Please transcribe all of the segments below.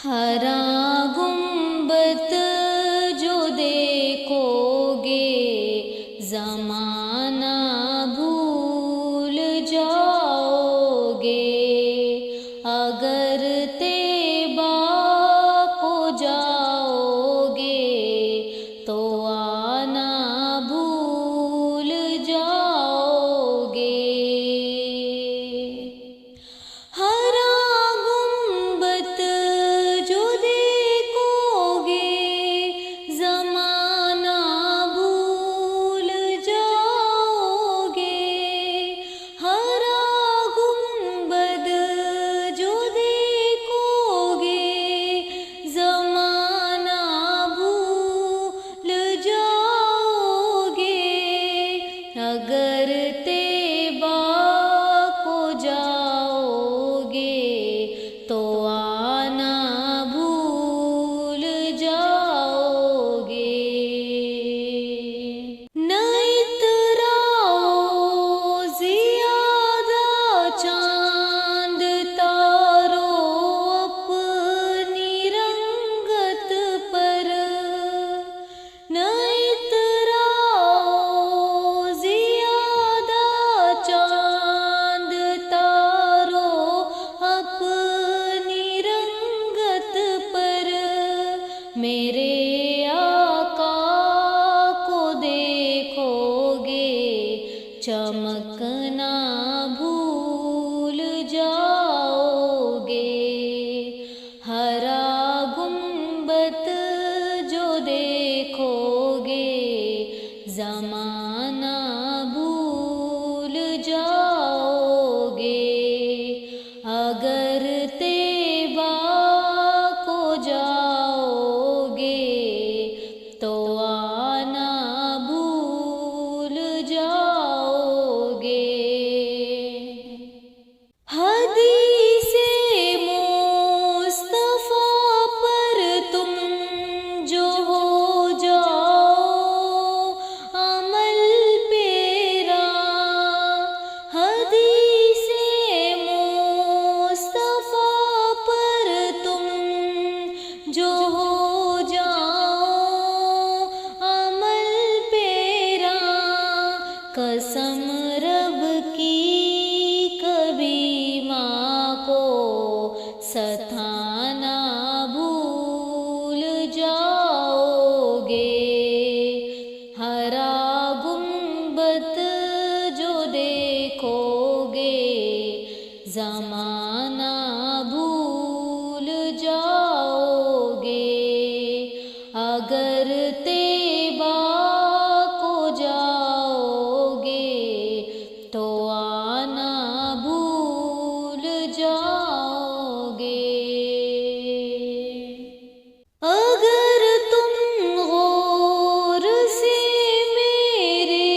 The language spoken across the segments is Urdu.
ہرا گنبد جو دیکھو گے زمانہ بھول جاؤ گے، اگر طیبہ کو جاؤ گے تو آنا بھول جاؤ گے۔ ہرا گنبد جو دیکھو گے زمانہ بھول جاؤ گے، ہرا گنبد جو دیکھو گے زمانہ بھول جاؤ گے، اگر طیبہ کو جاؤ گے تو آنا بھول جاؤ گے۔ نہ اتراؤ زیادہ چاند تارو اپنی رنگت پر، نہ اتراؤ زیادہ چاند تارو اپنی رنگت پر، میرے آقا کو دیکھو گے چمکنا بھول جاؤ گے۔ ہرا گنبد جو دیکھو گے زمانہ بھول جاؤ گے، اگر طیبہ کو جاؤ گے تو آنا بھول جاؤ گے۔ حدیث مصطفیٰ پر تم جو ہو جاؤ عمل پیرا، حدیث مصطفیٰ پر تم جو ہو جاؤ عمل پیرا، قسم رب کی کبھی ماں کو ستانا بھول جاؤ گے۔ ہرا گنبد جو دیکھو گے زمانہ بھول جاؤ گے، اگر طیبہ کو جاؤ گے تو آنا بھول جاؤ گے۔ اگر تم غور سے میرے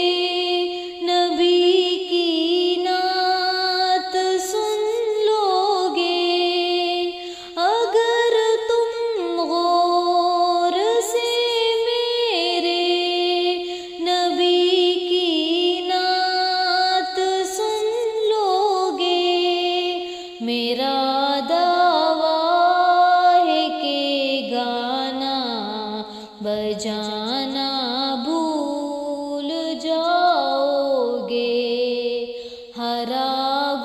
نبی کی نعت سن لو گے، اگر تم غور سے میرے نبی کی نعت سن لو گے، میرا دعویٰ ہے کہ گانا بجانا بھول جاؤ گے۔ ہرا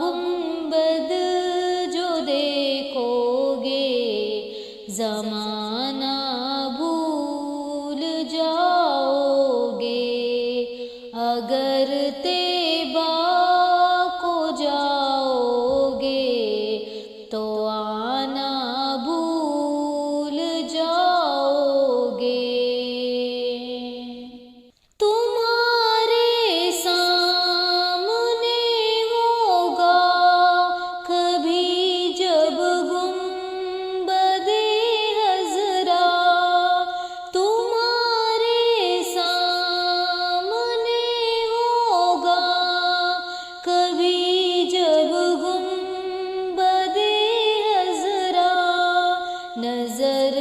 گنبد جو دیکھو گے زمانہ بھول جاؤ گے، اگر طیبہ کو جاؤ گے تو آنا بھول جاؤ گے۔ تمہارے سامنے ہوگا کبھی جب گنبد خضرا، تمہارے سامنے ہوگا کبھی جب گنبد خضرا، نظر